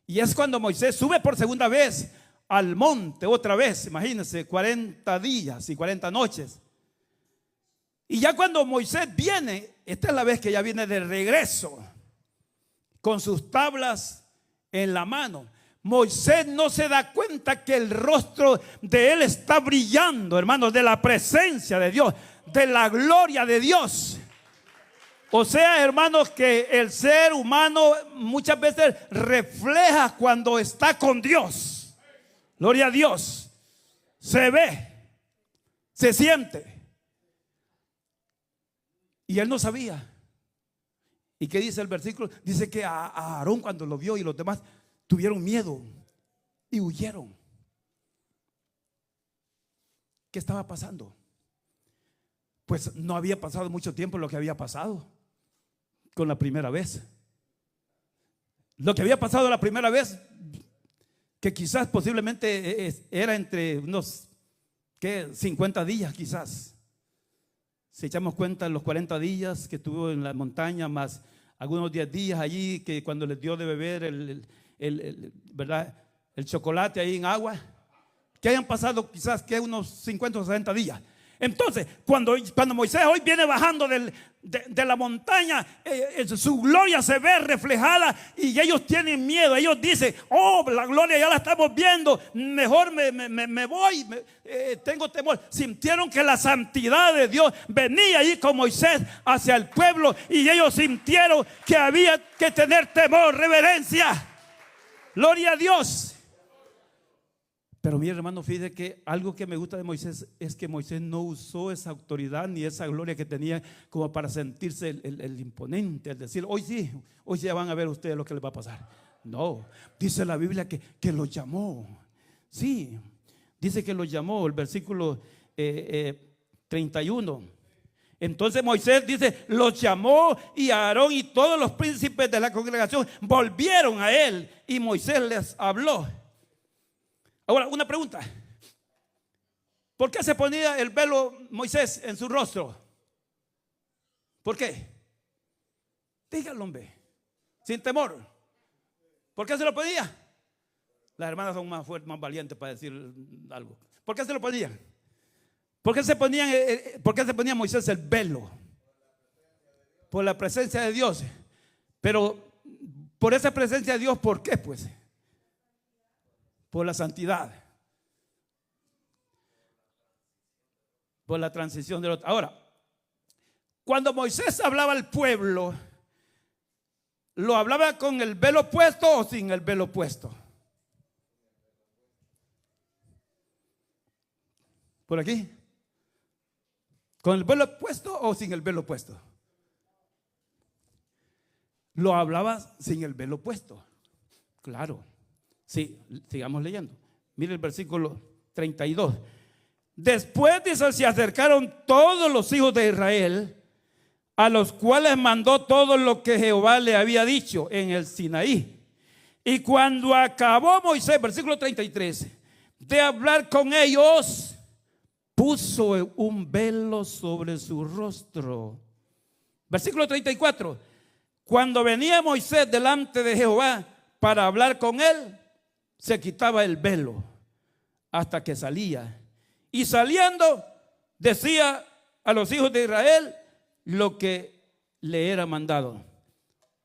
Y es cuando Moisés sube por segunda vez al monte otra vez. Imagínense, 40 días y 40 noches. Y ya cuando Moisés viene, esta es la vez que ya viene de regreso, con sus tablas en la mano. Moisés no se da cuenta que el rostro de él está brillando, hermanos, de la presencia de Dios, de la gloria de Dios. O sea, hermanos, que el ser humano muchas veces refleja cuando está con Dios. Gloria a Dios. Se ve, se siente. Y él no sabía. ¿Y qué dice el versículo? Dice que a Aarón, cuando lo vio, y los demás tuvieron miedo y huyeron. ¿Qué estaba pasando? Pues no había pasado mucho tiempo lo que había pasado con la primera vez. Lo que había pasado la primera vez, que quizás posiblemente era entre unos 50 días quizás. Si echamos cuenta, los 40 días que estuvo en la montaña, más algunos 10 días allí, que cuando les dio de beber ¿verdad?, el chocolate ahí en agua, que hayan pasado quizás que unos 50 o 60 días. Entonces, cuando Moisés hoy viene bajando de la montaña, su gloria se ve reflejada y ellos tienen miedo. Ellos dicen: oh, la gloria ya la estamos viendo, mejor me voy, tengo temor. Sintieron que la santidad de Dios venía ahí con Moisés hacia el pueblo, y ellos sintieron que había que tener temor, reverencia. Gloria a Dios. Pero mi hermano, fíjate que algo que me gusta de Moisés es que Moisés no usó esa autoridad ni esa gloria que tenía como para sentirse el imponente, el decir: hoy sí, hoy ya van a ver ustedes lo que les va a pasar. No, dice la Biblia que los llamó. Sí, dice que los llamó, el versículo 31. Entonces Moisés dice: los llamó, y Aarón y todos los príncipes de la congregación volvieron a él, y Moisés les habló. Ahora, una pregunta: ¿por qué se ponía el velo Moisés en su rostro? ¿Por qué? Díganlo, hombre, sin temor. ¿Por qué se lo ponía? Las hermanas son más fuertes, más valientes para decir algo. ¿Por qué se lo ponían? ¿Por qué se ponía Moisés el velo? Por la presencia de Dios. Pero por esa presencia de Dios, ¿por qué? Pues por la santidad, por la transición del otro. Ahora, cuando Moisés hablaba al pueblo, ¿lo hablaba con el velo puesto o sin el velo puesto? ¿Por aquí? ¿Con el velo puesto o sin el velo puesto? Lo hablaba sin el velo puesto. Claro. Sí, sigamos leyendo. Mire el versículo 32. Después dice: se acercaron todos los hijos de Israel, a los cuales mandó todo lo que Jehová le había dicho en el Sinaí. Y cuando acabó Moisés, versículo 33, de hablar con ellos, puso un velo sobre su rostro. Versículo 34. Cuando venía Moisés delante de Jehová para hablar con él, se quitaba el velo hasta que salía. Y saliendo decía a los hijos de Israel lo que le era mandado.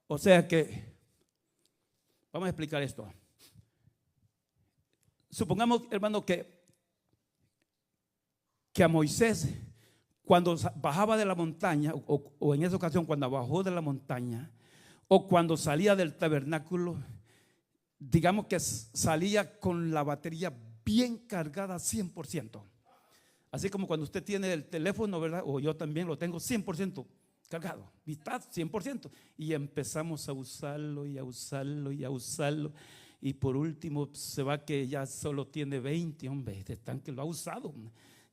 O sea que, vamos a explicar esto. Supongamos, hermano, que a Moisés, cuando bajaba de la montaña, o en esa ocasión cuando bajó de la montaña, o cuando salía del tabernáculo, digamos que salía con la batería bien cargada 100%. Así como cuando usted tiene el teléfono, ¿verdad? O yo también lo tengo 100% cargado, está 100%. Y empezamos a usarlo y a usarlo y a usarlo. Y por último se va que ya solo tiene 20, hombre, de tan que lo ha usado.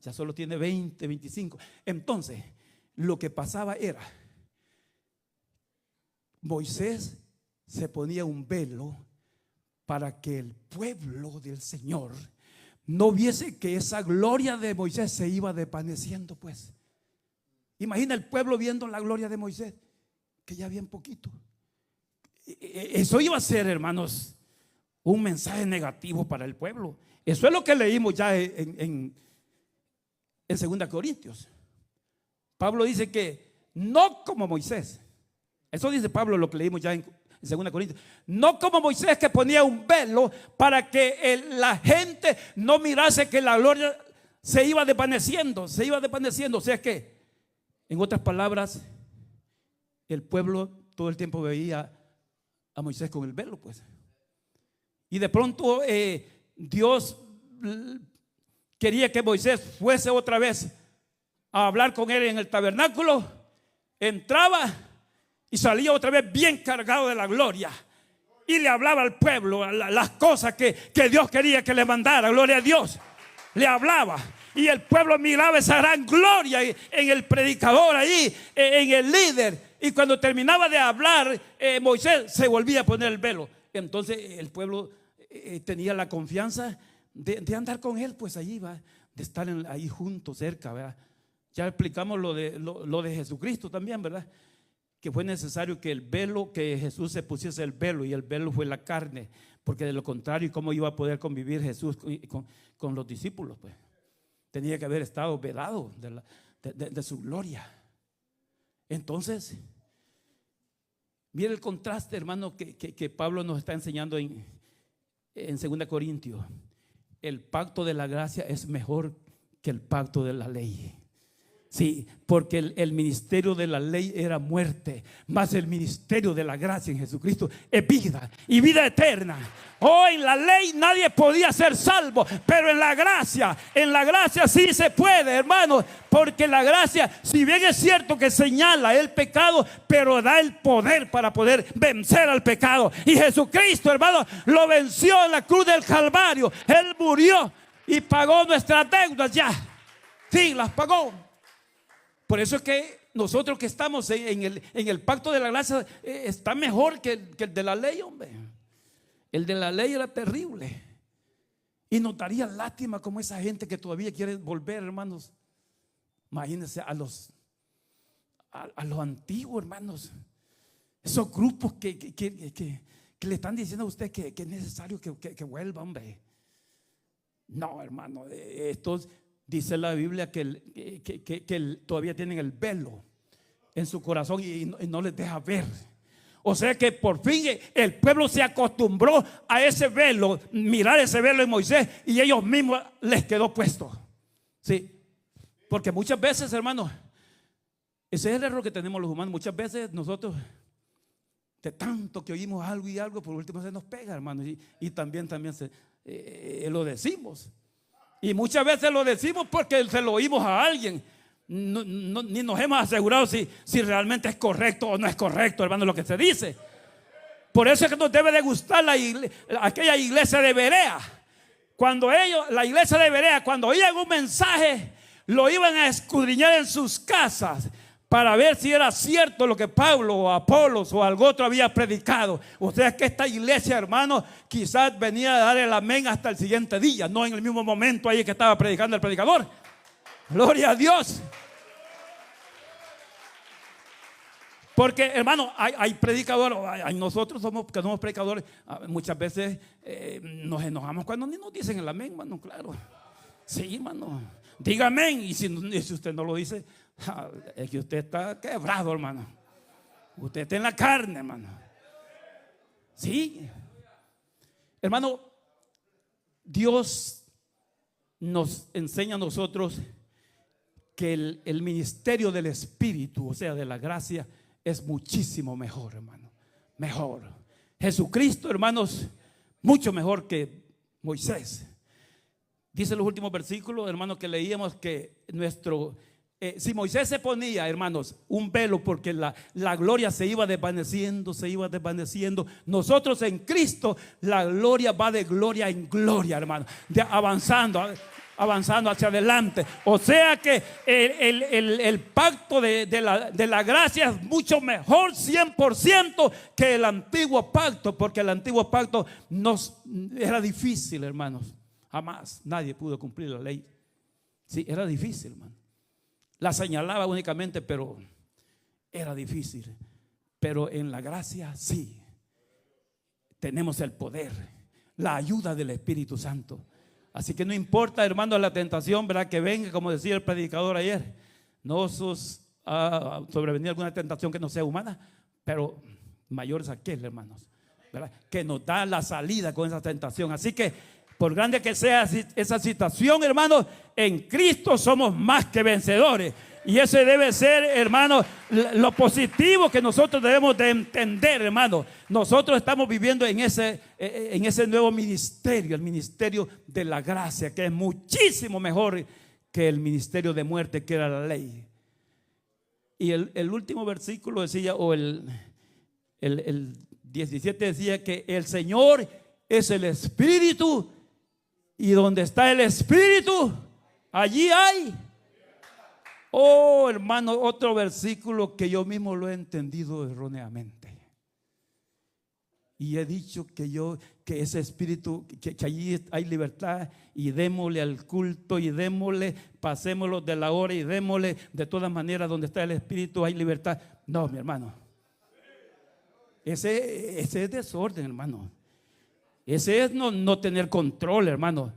Ya solo tiene 20, 25. Entonces, lo que pasaba era, Moisés se ponía un velo para que el pueblo del Señor no viese que esa gloria de Moisés se iba desvaneciendo, pues. Imagina el pueblo viendo la gloria de Moisés, que ya bien poquito. Eso iba a ser, hermanos, un mensaje negativo para el pueblo. Eso es lo que leímos ya en 2 Corintios. Pablo dice que no como Moisés. Eso dice Pablo, lo que leímos ya en 2 Corintios. No como Moisés, que ponía un velo para que la gente no mirase que la gloria se iba desvaneciendo. O sea que, en otras palabras, el pueblo todo el tiempo veía a Moisés con el velo, pues. Y de pronto Dios quería que Moisés fuese otra vez a hablar con él en el tabernáculo. Entraba y salía otra vez bien cargado de la gloria. Y le hablaba al pueblo las cosas que Dios quería que le mandara. Gloria a Dios. Le hablaba. Y el pueblo miraba esa gran gloria en el predicador ahí, en el líder. Y cuando terminaba de hablar, Moisés se volvía a poner el velo. Entonces el pueblo tenía la confianza de andar con él, pues allí va, de estar ahí juntos, cerca, ¿verdad? Ya explicamos lo de Jesucristo también, ¿verdad? Que fue necesario que el velo, que Jesús se pusiese el velo, y el velo fue la carne, porque de lo contrario, ¿cómo iba a poder convivir Jesús con los discípulos? Pues tenía que haber estado vedado de su gloria. Entonces, mire el contraste, hermano, que Pablo nos está enseñando en 2 Corintios. El pacto de la gracia es mejor que el pacto de la ley. Sí, porque el ministerio de la ley era muerte, mas el ministerio de la gracia en Jesucristo es vida y vida eterna. En la ley nadie podía ser salvo, pero en la gracia sí se puede, hermano, porque la gracia, si bien es cierto que señala el pecado, pero da el poder para poder vencer al pecado. Y Jesucristo, hermano, lo venció en la cruz del Calvario. Él murió y pagó nuestras deudas ya. Sí, las pagó. Por eso es que nosotros que estamos en el pacto de la gracia está mejor que el de la ley, hombre. El de la ley era terrible. Y nos daría lástima como esa gente que todavía quiere volver, hermanos. Imagínense a los antiguos, hermanos. Esos grupos que le están diciendo a usted que es necesario que vuelva, hombre. No, hermano, estos... Dice la Biblia que todavía tienen el velo en su corazón y no les deja ver. O sea que por fin el pueblo se acostumbró a ese velo, mirar ese velo en Moisés, y ellos mismos les quedó puesto. Sí, porque muchas veces, hermanos, ese es el error que tenemos los humanos. Muchas veces nosotros, de tanto que oímos algo y algo, por último se nos pega, hermanos, y también lo decimos. Y muchas veces lo decimos porque se lo oímos a alguien. Ni nos hemos asegurado si realmente es correcto o no es correcto, hermano, lo que se dice. Por eso es que nos debe de gustar aquella iglesia de Berea. La iglesia de Berea, cuando oían un mensaje, lo iban a escudriñar en sus casas para ver si era cierto lo que Pablo o Apolos o algo otro había predicado. O sea que esta iglesia, hermano, quizás venía a dar el amén hasta el siguiente día, no en el mismo momento ahí que estaba predicando el predicador. Gloria a Dios. Porque, hermano, hay predicadores, nosotros que somos predicadores, muchas veces nos enojamos cuando ni nos dicen el amén, hermano, claro. Sí, hermano, diga amén. Y si usted no lo dice, es que usted está quebrado, hermano. Usted está en la carne, hermano. Sí. Hermano, Dios nos enseña a nosotros que el ministerio del Espíritu, o sea, de la gracia, es muchísimo mejor, hermano. Mejor. Jesucristo, hermanos, mucho mejor que Moisés. Dice los últimos versículos, hermanos, que leíamos que si Moisés se ponía, hermanos, un velo porque la gloria se iba desvaneciendo, nosotros en Cristo la gloria va de gloria en gloria, hermano, avanzando hacia adelante. O sea que el pacto de la gracia es mucho mejor 100% que el antiguo pacto, porque el antiguo pacto era difícil, hermanos. Jamás nadie pudo cumplir la ley. Sí, era difícil, hermano. La señalaba únicamente, pero era difícil. Pero en la gracia sí tenemos el poder, la ayuda del Espíritu Santo. Así que no importa, hermano, la tentación, ¿verdad? Que venga, como decía el predicador ayer, no sobrevenir alguna tentación que no sea humana, pero mayor es aquel, hermanos, ¿verdad? Que nos da la salida con esa tentación. Así que por grande que sea esa situación, hermanos, en Cristo somos más que vencedores. Y ese debe ser, hermanos, lo positivo que nosotros debemos de entender, hermanos. Nosotros estamos viviendo en ese nuevo ministerio, el ministerio de la gracia, que es muchísimo mejor que el ministerio de muerte, que era la ley. Y el último versículo decía, o el 17 decía que el Señor es el Espíritu, y donde está el Espíritu, allí hay. Oh, hermano, otro versículo que yo mismo lo he entendido erróneamente. Y he dicho que ese Espíritu, que allí hay libertad, y démosle al culto, y démosle, pasémoslo de la hora, y démosle de todas maneras, donde está el Espíritu hay libertad. No, mi hermano. Ese es desorden, hermano. Ese es no tener control, hermano.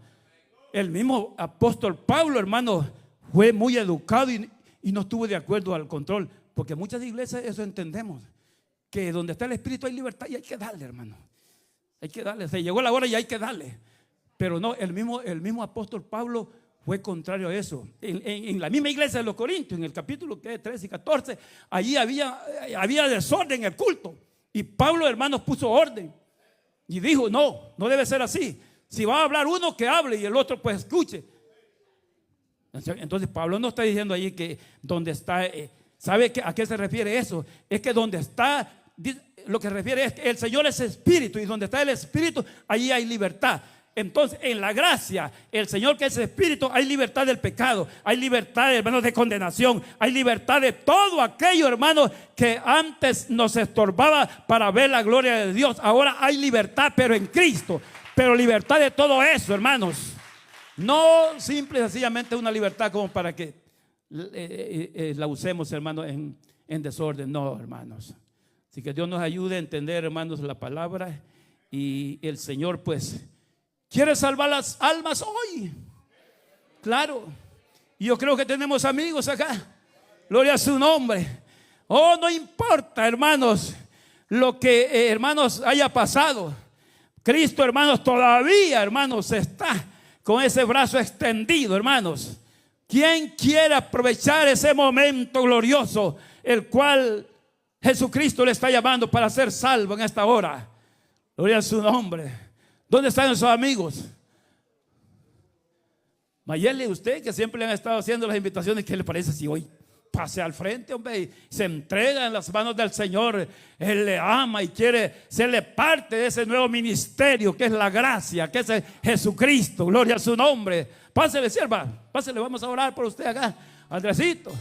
El mismo apóstol Pablo, hermano, fue muy educado y no estuvo de acuerdo al control. Porque muchas iglesias eso entendemos, que donde está el Espíritu hay libertad y hay que darle, hermano. Hay que darle, se llegó la hora y hay que darle. Pero no, el mismo apóstol Pablo fue contrario a eso. En la misma iglesia de los Corintios, en el capítulo 13 y 14, allí había desorden en el culto. Y Pablo, hermanos, puso orden. Y dijo, no debe ser así. Si va a hablar uno, que hable y el otro pues escuche. Entonces Pablo no está diciendo allí que donde está, ¿sabe a qué se refiere eso? Es que donde está, lo que refiere es que el Señor es Espíritu, y donde está el Espíritu, allí hay libertad. Entonces en la gracia, el Señor que es Espíritu, hay libertad del pecado, hay libertad, hermanos, de condenación, hay libertad de todo aquello, hermanos, que antes nos estorbaba para ver la gloria de Dios. Ahora hay libertad, pero en Cristo. Pero libertad de todo eso, hermanos. No simple y sencillamente una libertad como para que la usemos, hermanos, en desorden. No, hermanos. Así que Dios nos ayude a entender, hermanos, la palabra. Y el Señor pues quiere salvar las almas hoy. Claro. Y yo creo que tenemos amigos acá. Gloria a su nombre. Oh, no importa, hermanos, lo que, hermanos, haya pasado. Cristo, hermanos, todavía, hermanos, está con ese brazo extendido, hermanos. ¿Quién quiere aprovechar ese momento glorioso, el cual Jesucristo le está llamando para ser salvo en esta hora? Gloria a su nombre. ¿Dónde están esos amigos? Mayeli, usted que siempre le han estado haciendo las invitaciones, ¿qué le parece si hoy pase al frente, hombre, y se entrega en las manos del Señor? Él le ama y quiere serle parte de ese nuevo ministerio que es la gracia, que es Jesucristo. Gloria a su nombre. Pásele, sierva, pásele, vamos a orar por usted acá. Andresito,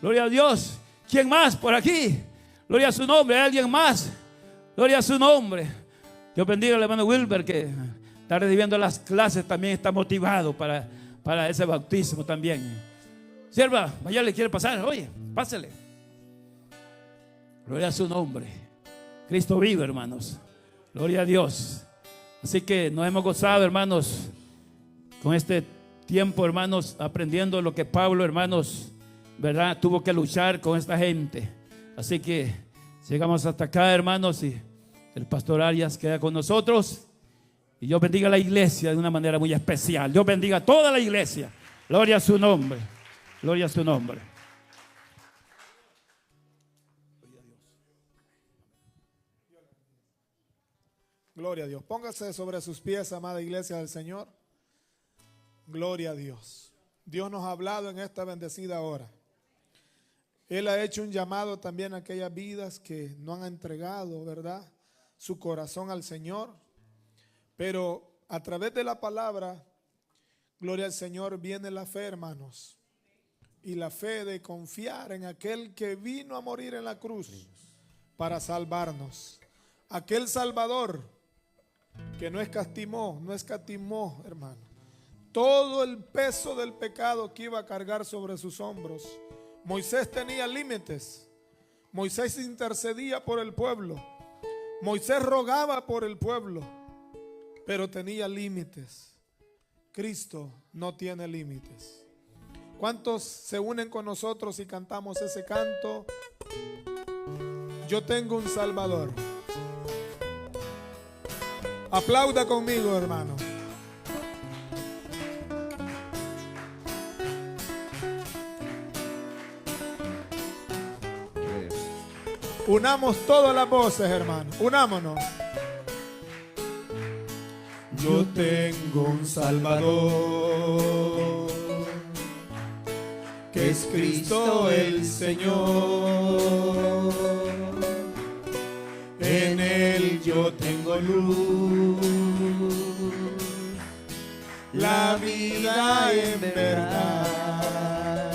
gloria a Dios. ¿Quién más por aquí? Gloria a su nombre. ¿Hay alguien más? Gloria a su nombre. Dios bendiga al hermano Wilber, que está recibiendo las clases, también está motivado para ese bautismo también. Sierva, allá le quiere pasar, oye, pásele. Gloria a su nombre. Cristo vive, hermanos. Gloria a Dios. Así que nos hemos gozado, hermanos, con este tiempo, hermanos, aprendiendo lo que Pablo, hermanos, ¿verdad? Tuvo que luchar con esta gente. Así que llegamos hasta acá, hermanos, y el pastor Arias queda con nosotros. Y Dios bendiga a la iglesia de una manera muy especial. Dios bendiga a toda la iglesia. Gloria a su nombre. Gloria a su nombre. Gloria a Dios. Póngase sobre sus pies, amada iglesia del Señor. Gloria a Dios. Dios nos ha hablado en esta bendecida hora. Él ha hecho un llamado también a aquellas vidas que no han entregado, ¿verdad?, su corazón al Señor. Pero a través de la palabra, gloria al Señor, viene la fe, hermanos. Y la fe de confiar en aquel que vino a morir en la cruz para salvarnos. Aquel Salvador que no escatimó, hermano, todo el peso del pecado que iba a cargar sobre sus hombros. Moisés tenía límites. Moisés intercedía por el pueblo. Moisés rogaba por el pueblo, pero tenía límites. Cristo no tiene límites. ¿Cuántos se unen con nosotros y cantamos ese canto? Yo tengo un Salvador. Aplauda conmigo, hermano. Unamos todas las voces, hermano. Unámonos. Yo tengo un Salvador, que es Cristo el Señor. En Él yo tengo luz, la vida en verdad,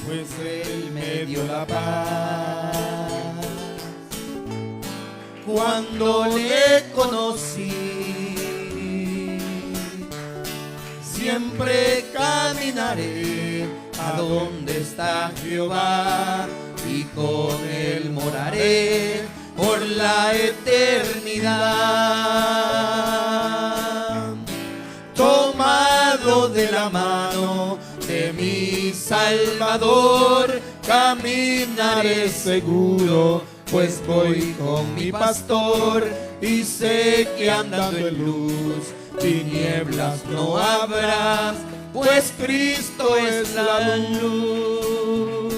pues Él me dio la paz. Cuando le conocí, siempre caminaré a donde está Jehová, y con Él moraré por la eternidad. Tomado de la mano de mi Salvador, caminaré seguro, pues voy con mi pastor, y sé que andando en luz, tinieblas no habrá, pues Cristo es la luz.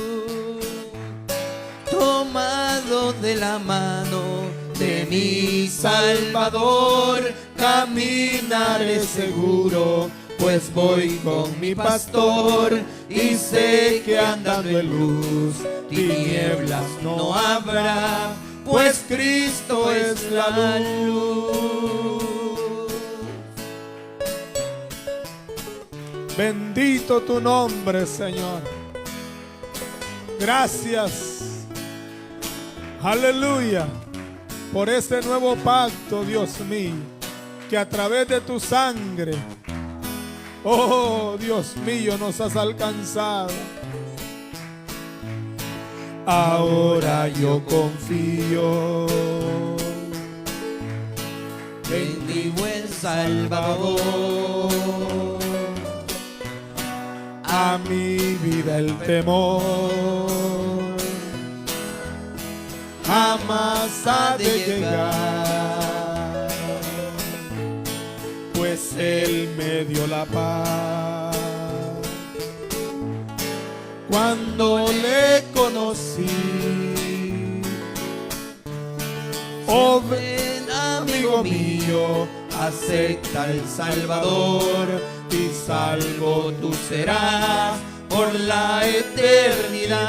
Tomado de la mano de mi Salvador, caminaré seguro, pues voy con mi pastor, y sé que andando en luz, tinieblas no habrá, pues Cristo es la luz. Bendito tu nombre, Señor. Gracias. Aleluya. Por este nuevo pacto, Dios mío, que a través de tu sangre, oh Dios mío, nos has alcanzado. Ahora yo confío en mi buen Salvador. A mi vida el temor jamás ha de llegar, pues Él me dio la paz. Cuando le conocí, oh ven amigo mío, acepta al Salvador, y salvo tú serás por la eternidad.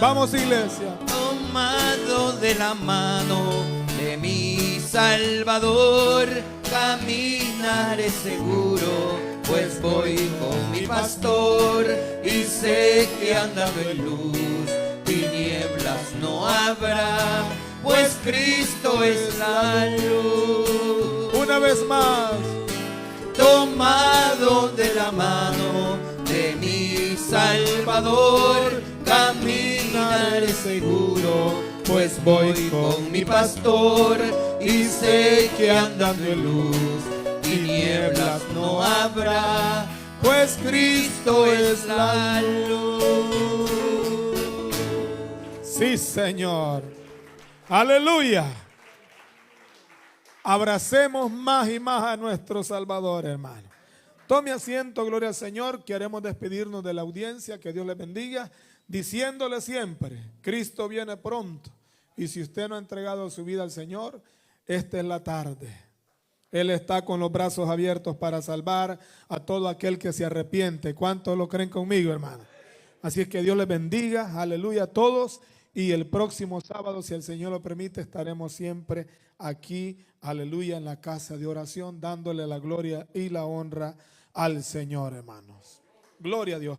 Vamos, iglesia. Tomado de la mano de mi Salvador, caminaré seguro, pues voy con mi pastor, y sé que andando en luz, tinieblas no habrá, pues Cristo es la luz. Una vez más. Tomado de la mano de mi Salvador, seguro, pues voy con mi pastor y sé que andando en luz tinieblas no habrá, pues Cristo es la luz. Sí, Señor. Aleluya. Abracemos más y más a nuestro Salvador, hermano. Tome asiento, gloria al Señor. Queremos despedirnos de la audiencia. Que Dios les bendiga, diciéndole siempre: Cristo viene pronto. Y si usted no ha entregado su vida al Señor, esta es la tarde. Él está con los brazos abiertos para salvar a todo aquel que se arrepiente. ¿Cuántos lo creen conmigo, hermano? Así es que Dios les bendiga, aleluya a todos. Y el próximo sábado, si el Señor lo permite, estaremos siempre aquí, aleluya, en la casa de oración, dándole la gloria y la honra al Señor, hermanos. Gloria a Dios.